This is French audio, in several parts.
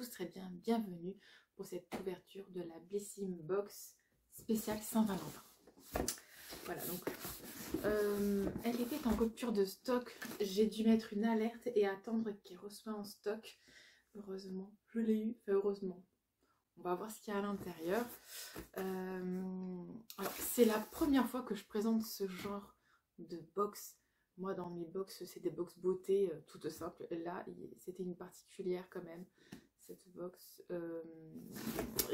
serez bien bienvenus pour cette ouverture de la Blissim Box spéciale Saint-Valentin. Voilà, donc elle était en rupture de stock. J'ai dû mettre une alerte et attendre qu'elle reçoive en stock. Heureusement, je l'ai eu. Enfin, heureusement. On va voir ce qu'il y a à l'intérieur. Alors, c'est la première fois que je présente ce genre de box. Moi, dans mes box, c'est des box beauté toutes simples. Là, c'était une particulière quand même, cette box.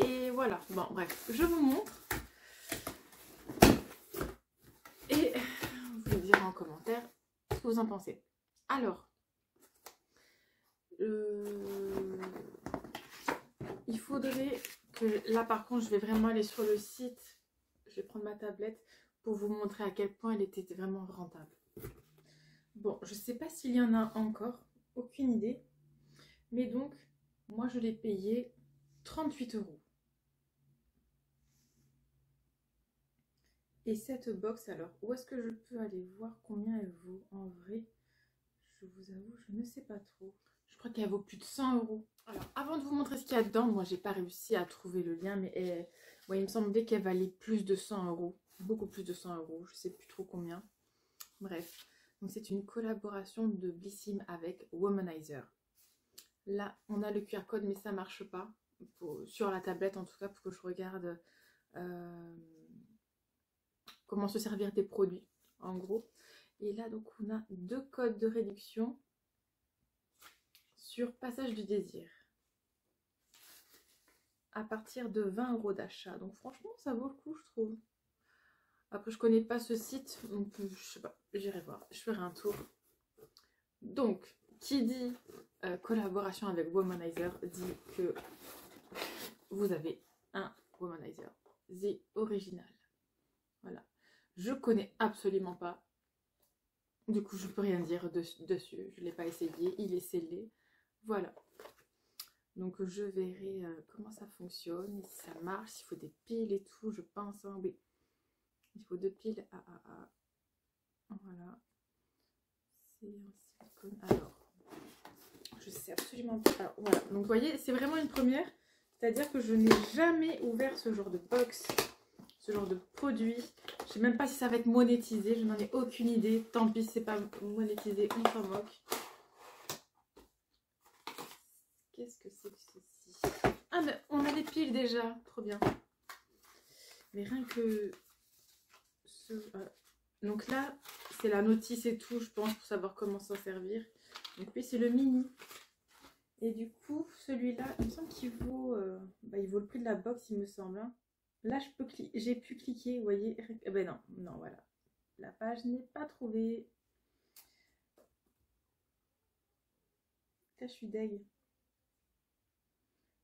Et voilà. Bon, bref, je vous montre. Et vous me direz en commentaire ce que vous en pensez. Alors, il faudrait que... Là, par contre, je vais vraiment aller sur le site. Je vais prendre ma tablette pour vous montrer à quel point elle était vraiment rentable. Bon, je ne sais pas s'il y en a encore. Aucune idée. Mais donc, moi, je l'ai payé 38 €. Et cette box, alors, où est-ce que je peux aller voir combien elle vaut en vrai? Je vous avoue, je ne sais pas trop. Je crois qu'elle vaut plus de 100 €. Alors, avant de vous montrer ce qu'il y a dedans, moi, j'ai pas réussi à trouver le lien, mais ouais, il me semblait qu'elle valait plus de 100 €. Beaucoup plus de 100 €. Je sais plus trop combien. Bref. Donc, c'est une collaboration de Blissim avec Womanizer. Là, on a le QR code, mais ça marche pas. Sur la tablette, en tout cas, pour que je regarde comment se servir des produits, en gros. Et là, donc, on a 2 codes de réduction sur Passage du Désir. À partir de 20 € d'achat. Donc, franchement, ça vaut le coup, je trouve. Après, je connais pas ce site, donc je sais pas, j'irai voir. Je ferai un tour. Donc, qui dit collaboration avec Womanizer dit que vous avez un Womanizer. The Original. Voilà. Je connais absolument pas. Du coup, je peux rien dire dessus. Je ne l'ai pas essayé. Il est scellé. Voilà. Donc, je verrai comment ça fonctionne. Si ça marche, s'il faut des piles et tout. Je pense. Hein, oui. Il faut 2 piles. Voilà. C'est en silicone. Alors, je sais absolument pas. Alors, voilà. Donc, vous voyez, c'est vraiment une première. C'est-à-dire que je n'ai jamais ouvert ce genre de box. Ce genre de produit. Je ne sais même pas si ça va être monétisé. Je n'en ai aucune idée. Tant pis, c'est pas monétisé. On s'en moque. Qu'est-ce que c'est que ceci? Ah, mais on a des piles déjà. Trop bien. Mais rien que... Donc là, c'est la notice et tout, je pense, pour savoir comment s'en servir. Donc lui, c'est le mini. Et du coup, celui-là, il me semble qu'il vaut... il vaut le prix de la box, il me semble. Hein. Là, j'ai pu cliquer, vous voyez. Ben non, non, voilà. La page n'est pas trouvée. Là, je suis deg.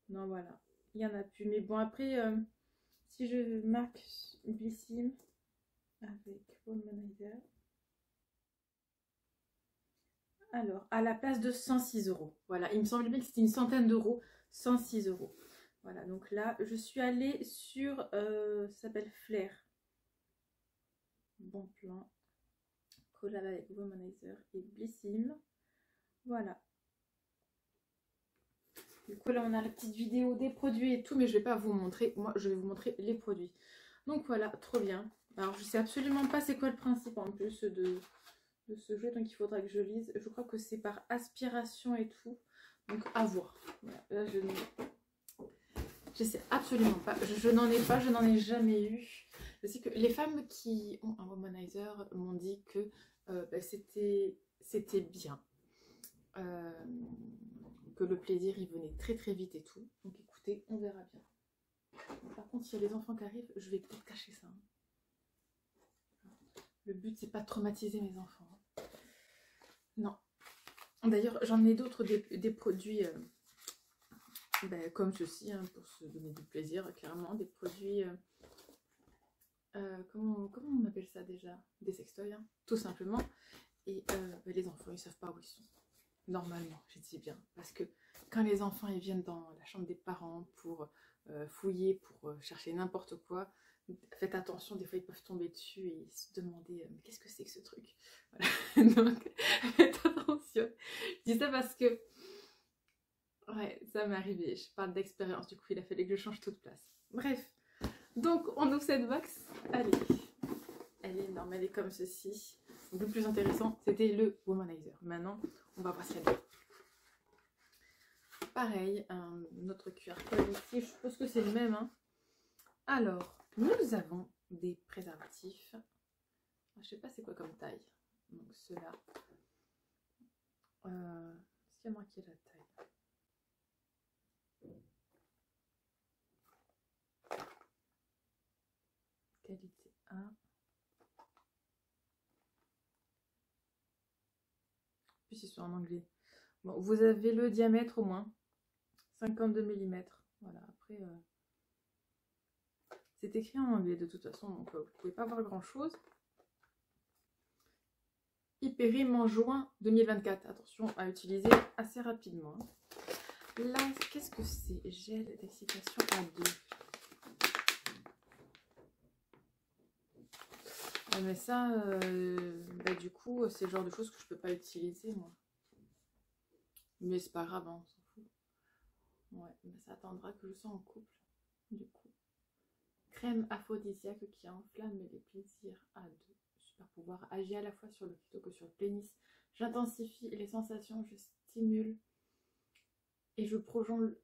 Non, voilà. Il n'y en a plus. Mais bon, après, si je marque Blissim avec Womanizer. Alors, à la place de 106 €. Voilà, il me semblait bien que c'était une centaine d'euros. 106 €. Voilà, donc là, je suis allée sur, ça s'appelle Flair. Bon plan. Collab avec Womanizer et Blissim. Voilà. Du coup, là, on a la petite vidéo des produits et tout, mais je ne vais pas vous montrer. Moi, je vais vous montrer les produits. Donc voilà, trop bien. Alors, je ne sais absolument pas c'est quoi le principe en plus de ce jeu, donc il faudra que je lise. Je crois que c'est par aspiration et tout. Donc, à voir. Voilà. Là, je sais absolument pas. Je n'en ai pas, je n'en ai jamais eu. Je sais que les femmes qui ont un Womanizer m'ont dit que c'était bien. Que le plaisir il venait très très vite et tout. Donc écoutez, on verra bien. Par contre, s'il y a les enfants qui arrivent, je vais peut-être cacher ça. Le but, c'est pas de traumatiser mes enfants. Non. D'ailleurs, j'en ai d'autres des produits comme ceci, hein, pour se donner du plaisir, clairement. Des produits... comment on appelle ça déjà? Des sextoys, hein, tout simplement. Et les enfants, ils savent pas où ils sont. Normalement, je dis bien. Parce que quand les enfants ils viennent dans la chambre des parents pour fouiller, pour chercher n'importe quoi, faites attention, des fois ils peuvent tomber dessus et se demander mais qu'est-ce que c'est que ce truc? Voilà. Donc, faites attention. Je dis ça parce que Ouais, ça m'est arrivé. Je parle d'expérience, du coup, il a fallu que je change toute place. Bref, donc on ouvre cette box. Allez, elle est énorme, elle est comme ceci. Donc, le plus intéressant, c'était le Womanizer. Maintenant, on va voir ce qu'il y a dedans. Pareil, un autre QR code ici. Je suppose que c'est le même. Hein. Alors, nous avons des préservatifs. Je sais pas c'est quoi comme taille. Donc ceux-là. Est-ce qu'il y a marqué la taille? Qualité 1. Puis ils sont en anglais. Bon, vous avez le diamètre au moins. 52 mm. Voilà, après... c'est écrit en anglais de toute façon, donc vous ne pouvez pas voir grand chose. Hyperim en juin 2024. Attention à utiliser assez rapidement. Là, qu'est-ce que c'est? Gel d'excitation à 2. Ouais, mais ça, bah, du coup, c'est le genre de choses que je peux pas utiliser, moi. Mais c'est pas grave, hein, on s'en fout. Ouais, mais ça attendra que je sois en couple, du coup. Crème aphrodisiaque qui enflamme les plaisirs à 2. Super pouvoir agir à la fois sur le clito que sur le pénis. J'intensifie les sensations, je stimule et je prolonge.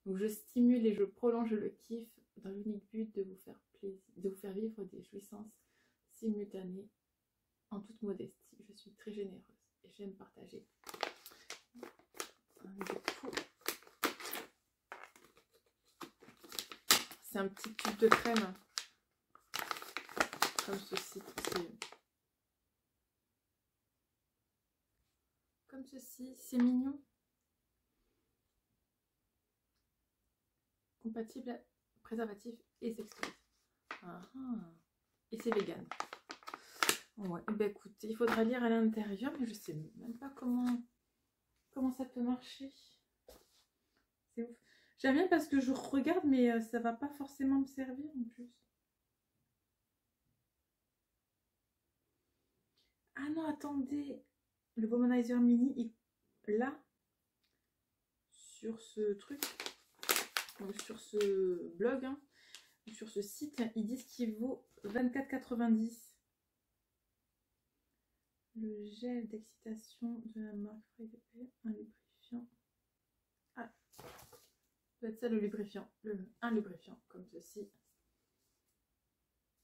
Donc je stimule et je prolonge le kiff dans l'unique but de vous faire plaisir, de vous faire vivre des jouissances simultanées en toute modestie. Je suis très généreuse et j'aime partager. Du coup, c'est un petit tube de crème comme ceci. Comme ceci, c'est mignon. Compatible, préservatif et sextoy. Et c'est vegan. Ouais, ben écoutez, il faudra lire à l'intérieur, mais je sais même pas comment ça peut marcher. C'est ouf. J'aime bien parce que je regarde, mais ça va pas forcément me servir en plus. Ah non, attendez. Le Womanizer Mini, là, sur ce truc, donc sur ce blog, hein, sur ce site, ils disent qu'il vaut 24,90. Le gel d'excitation de la marque Free, un lubrifiant. Ah, ça doit être ça le lubrifiant. Un lubrifiant comme ceci.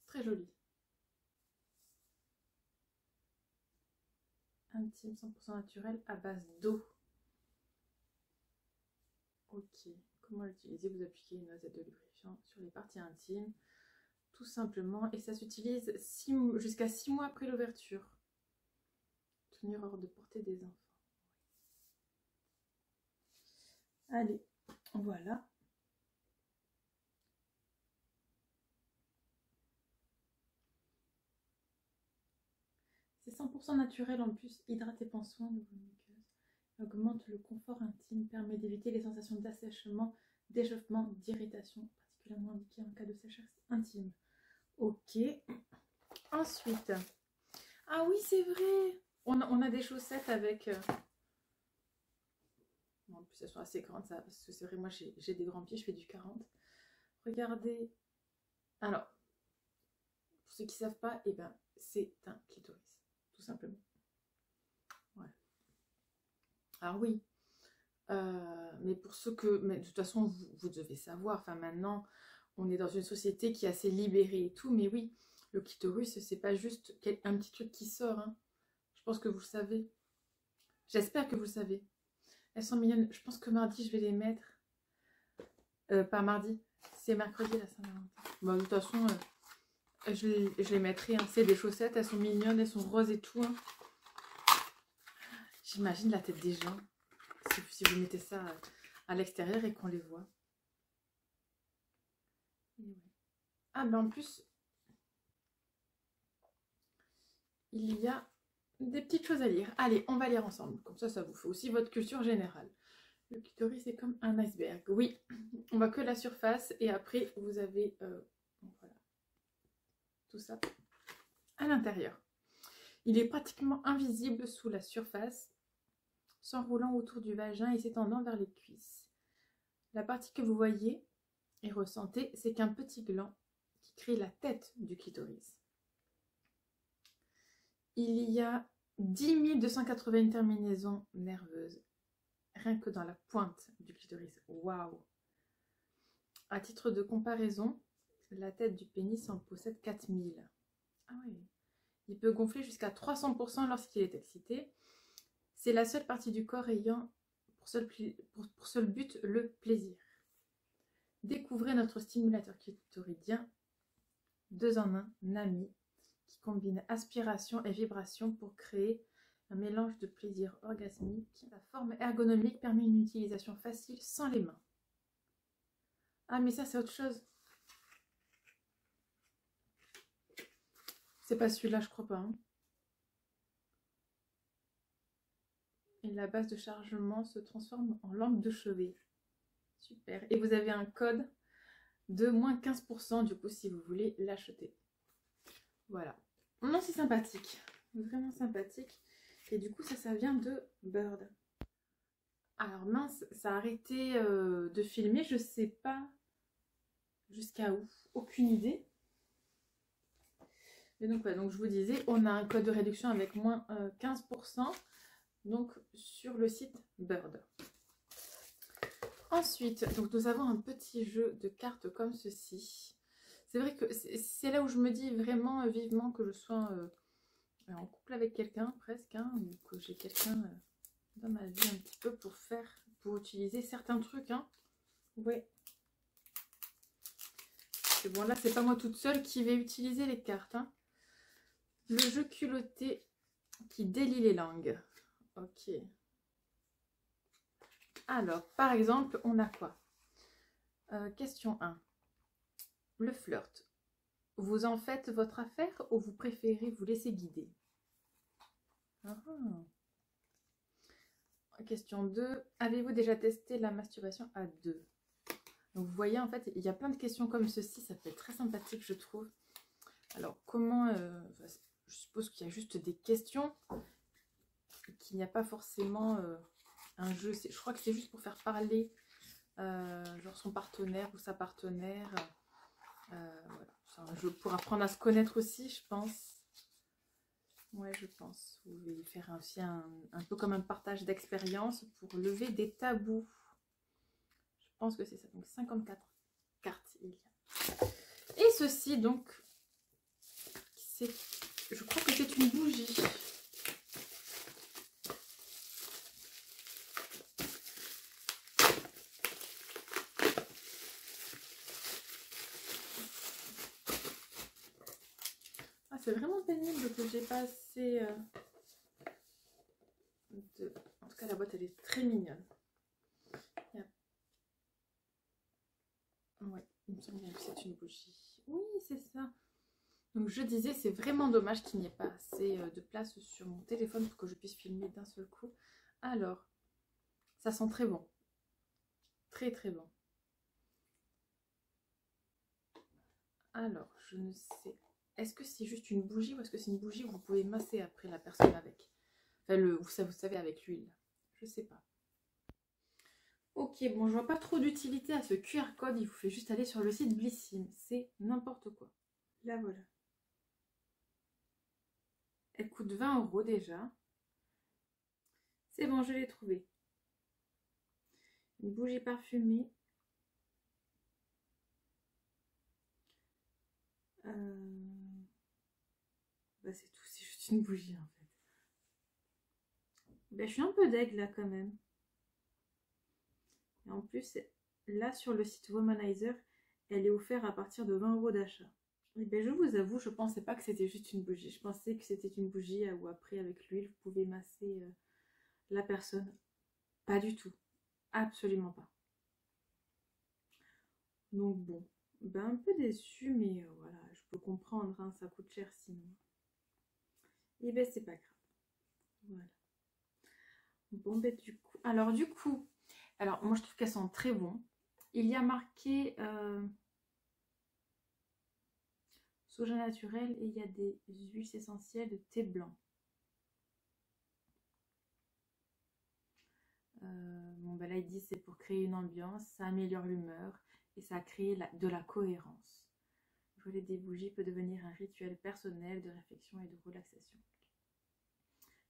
Très joli. Intime 100% naturel à base d'eau. Ok. Comment l'utiliser? Vous appliquez une noisette de lubrifiant sur les parties intimes. Tout simplement. Et ça s'utilise jusqu'à 6 mois après l'ouverture. Tenir hors de portée des enfants. Allez, voilà. C'est 100% naturel en plus, hydrate et prend soin de vos muqueuses. Augmente le confort intime, permet d'éviter les sensations d'assèchement, d'échauffement, d'irritation, particulièrement indiquées en cas de sécheresse intime. Ok. Ensuite, ah oui, c'est vrai. On a des chaussettes avec... En plus, elles sont assez grandes, ça, parce que c'est vrai, moi, j'ai des grands pieds, je fais du 40. Regardez. Alors, pour ceux qui ne savent pas, eh ben, c'est un clitoris, tout simplement. Ouais. Alors oui, mais pour ceux que... Mais de toute façon, vous devez savoir, enfin maintenant, on est dans une société qui est assez libérée et tout, mais oui, le clitoris, c'est pas juste un petit truc qui sort, hein. Je pense que vous le savez. J'espère que vous le savez. Elles sont mignonnes. Je pense que mardi, je vais les mettre. Pas mardi, c'est mercredi la Saint-Valentin. Bon, de toute façon, je les mettrai. Hein. C'est des chaussettes, elles sont mignonnes, elles sont roses et tout. Hein. J'imagine la tête des gens. Si vous mettez ça à l'extérieur et qu'on les voit. Ah ben en plus, il y a des petites choses à lire. Allez, on va lire ensemble. Comme ça vous fait aussi votre culture générale. Le clitoris est comme un iceberg. Oui, on voit que la surface et après vous avez voilà, tout ça à l'intérieur. Il est pratiquement invisible sous la surface. s'enroulant autour du vagin et s'étendant vers les cuisses. La partie que vous voyez et ressentez, c'est qu'un petit gland qui crée la tête du clitoris. Il y a 10 281 terminaisons nerveuses, rien que dans la pointe du clitoris. Waouh! À titre de comparaison, la tête du pénis en possède 4000. Ah oui. Il peut gonfler jusqu'à 300% lorsqu'il est excité. C'est la seule partie du corps ayant pour seul but le plaisir. Découvrez notre stimulateur clitoridien 2 en 1, NAMI, qui combine aspiration et vibration pour créer un mélange de plaisir orgasmique. La forme ergonomique permet une utilisation facile sans les mains. Ah mais ça c'est autre chose. C'est pas celui-là, je crois pas. Hein. Et la base de chargement se transforme en lampe de chevet. Super. Et vous avez un code de moins 15% du coup si vous voulez l'acheter. Voilà. Non, c'est sympathique. Vraiment sympathique. Et du coup, ça vient de Bird. Alors mince, ça a arrêté de filmer. Je sais pas jusqu'à où. Aucune idée. Et donc, ouais, donc je vous disais, on a un code de réduction avec moins 15%. Donc sur le site Bird. Ensuite, donc nous avons un petit jeu de cartes comme ceci. C'est vrai que c'est là où je me dis vraiment vivement que je sois en couple avec quelqu'un presque, hein, ou que j'ai quelqu'un dans ma vie un petit peu pour utiliser certains trucs. Hein. Ouais. Et bon là, c'est pas moi toute seule qui vais utiliser les cartes. Hein. Le jeu culotté qui délie les langues. Ok. Alors, par exemple, on a quoi? Question 1. Le flirt. Vous en faites votre affaire ou vous préférez vous laisser guider? Question 2. Avez-vous déjà testé la masturbation à deux? Donc, vous voyez, en fait, il y a plein de questions comme ceci. Ça peut être très sympathique, je trouve. Alors, comment... je suppose qu'il y a juste des questions, qu'il n'y a pas forcément... un jeu, je crois que c'est juste pour faire parler genre son partenaire ou sa partenaire. Voilà. C'est un jeu pour apprendre à se connaître aussi, je pense. Ouais, je pense. Vous pouvez faire aussi un peu comme un partage d'expérience pour lever des tabous. Je pense que c'est ça. Donc 54 cartes il y a. Et ceci, donc, je crois que c'est une bougie. C'est vraiment pénible que j'ai pas assez de... En tout cas, la boîte, elle est très mignonne. Ouais, il me semble bien que c'est une bougie. Oui, c'est ça. Donc, je disais, c'est vraiment dommage qu'il n'y ait pas assez de place sur mon téléphone pour que je puisse filmer d'un seul coup. Alors, ça sent très bon. Très, très bon. Alors, je ne sais... Est-ce que c'est juste une bougie ou est-ce que c'est une bougie où vous pouvez masser après la personne avec? Enfin, vous savez, avec l'huile. Je sais pas. Ok, bon, je vois pas trop d'utilité à ce QR code. Il vous fait juste aller sur le site Blissim. C'est n'importe quoi. La voilà. Elle coûte 20 € déjà. C'est bon, je l'ai trouvée. Une bougie parfumée. Bah, c'est tout, c'est juste une bougie en fait. Bah, je suis un peu deg là quand même. Et en plus, là sur le site Womanizer, elle est offerte à partir de 20 € d'achat. Et ben, je vous avoue, je pensais pas que c'était juste une bougie. Je pensais que c'était une bougie où après avec l'huile, vous pouvez masser la personne. Pas du tout. Absolument pas. Donc bon, ben, un peu déçue, mais voilà, je peux comprendre, hein, ça coûte cher sinon. Et ben c'est pas grave. Voilà. Bon ben du coup, alors moi je trouve qu'elles sont très bon. Il y a marqué soja naturel et il y a des huiles essentielles de thé blanc. Bon, ben là, il dit c'est pour créer une ambiance, ça améliore l'humeur et ça crée de la cohérence. Brûler des bougies peut devenir un rituel personnel de réflexion et de relaxation.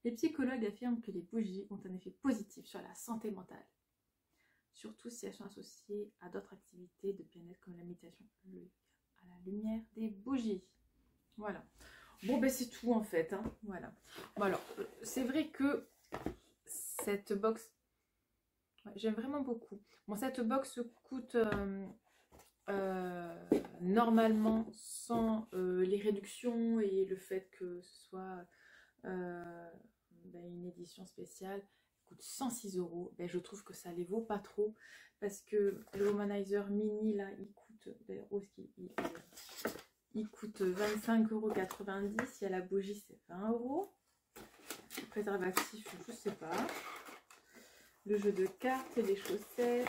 Les psychologues affirment que les bougies ont un effet positif sur la santé mentale, surtout si elles sont associées à d'autres activités de bien-être comme la méditation, à la lumière des bougies. Voilà. Bon, ben c'est tout en fait. Hein. Voilà. Bon, alors, c'est vrai que cette box, ouais, j'aime vraiment beaucoup. Bon, cette box coûte normalement sans les réductions et le fait que ce soit une édition spéciale, coûte 106 €. Ben, je trouve que ça les vaut pas trop parce que le Womanizer mini là il coûte, d'ailleurs il coûte 25,90 €. Il y a la bougie, c'est 20 €. Le préservatif, je sais pas. Le jeu de cartes, les chaussettes,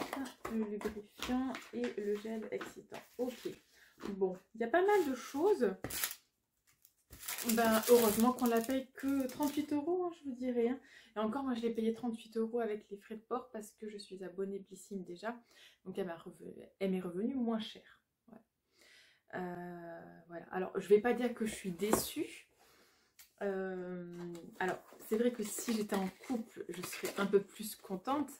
le lubrifiant et le gel excitant. Ok. Bon, il y a pas mal de choses. Ben, heureusement qu'on la paye que 38 €, hein, je vous dirais. Hein. Et encore, moi, je l'ai payé 38 € avec les frais de port parce que je suis abonnée Blissim déjà. Donc, elle m'est revenue moins cher. Ouais. Voilà. Alors, je vais pas dire que je suis déçue. Alors, c'est vrai que si j'étais en couple, je serais un peu plus contente.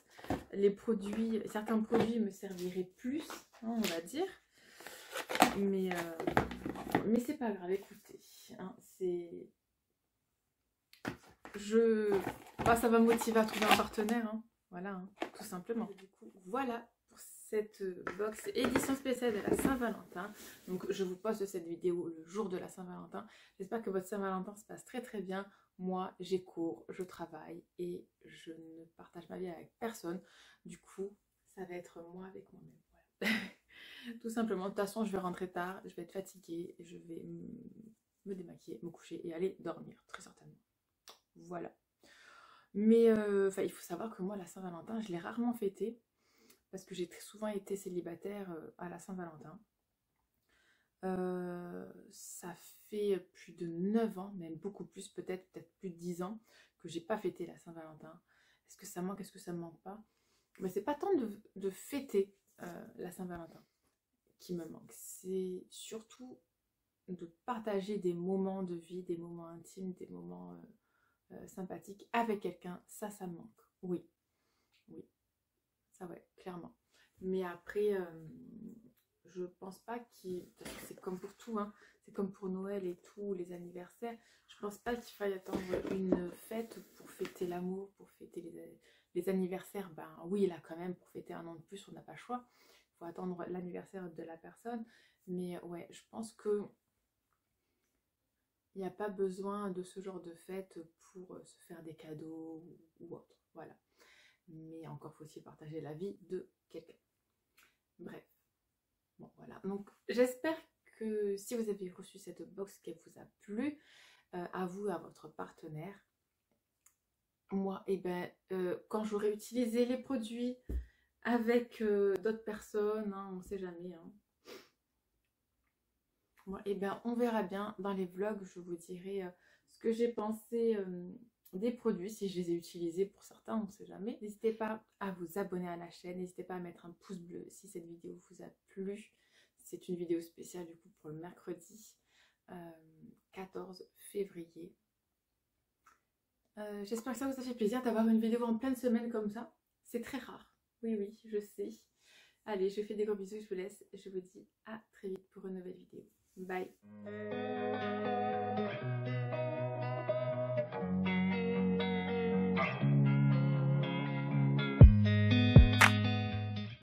Certains produits me serviraient plus, hein, on va dire. Mais c'est pas grave, écoutez. Hein, ça va me motiver à trouver un partenaire. Hein, voilà, hein, tout simplement. Du coup, voilà pour cette box édition spéciale de la Saint-Valentin. Donc, je vous poste cette vidéo le jour de la Saint-Valentin. J'espère que votre Saint-Valentin se passe très très bien. Moi, j'ai cours, je travaille et je ne partage ma vie avec personne. Du coup, ça va être moi avec moi-même. Voilà. Tout simplement. De toute façon, je vais rentrer tard, je vais être fatiguée, je vais me démaquiller, me coucher et aller dormir, très certainement. Voilà. Mais il faut savoir que moi, la Saint-Valentin, je l'ai rarement fêtée parce que j'ai très souvent été célibataire à la Saint-Valentin. Ça fait plus de 9 ans, même beaucoup plus, peut-être plus de 10 ans que j'ai pas fêté la Saint-Valentin. Est-ce que ça manque, est-ce que ça me manque pas? Mais c'est pas tant de fêter la Saint-Valentin qui me manque, c'est surtout de partager des moments de vie, des moments intimes, des moments sympathiques avec quelqu'un. Ça me manque. Oui, ça ouais, clairement. Mais après, je pense pas c'est comme pour tout, hein, c'est comme pour Noël et tout, les anniversaires. Je pense pas qu'il faille attendre une fête pour fêter l'amour, pour fêter les anniversaires. Ben oui, là quand même, pour fêter un an de plus, on n'a pas le choix. Il faut attendre l'anniversaire de la personne. Mais ouais, je pense que il n'y a pas besoin de ce genre de fête pour se faire des cadeaux ou autre. Voilà. Mais encore faut-il partager la vie de quelqu'un. Bref. Bon, voilà. Donc, j'espère que si vous avez reçu cette box, qu'elle vous a plu, à vous, à votre partenaire. Moi, quand j'aurai utilisé les produits avec d'autres personnes, hein, on ne sait jamais, hein. Moi, on verra bien dans les vlogs, je vous dirai ce que j'ai pensé des produits, si je les ai utilisés pour certains, on ne sait jamais. N'hésitez pas à vous abonner à la chaîne, n'hésitez pas à mettre un pouce bleu si cette vidéo vous a plu. C'est une vidéo spéciale du coup pour le mercredi 14 février. J'espère que ça vous a fait plaisir d'avoir une vidéo en pleine semaine comme ça. C'est très rare. Oui, je sais. Allez, je fais des gros bisous, je vous laisse. Je vous dis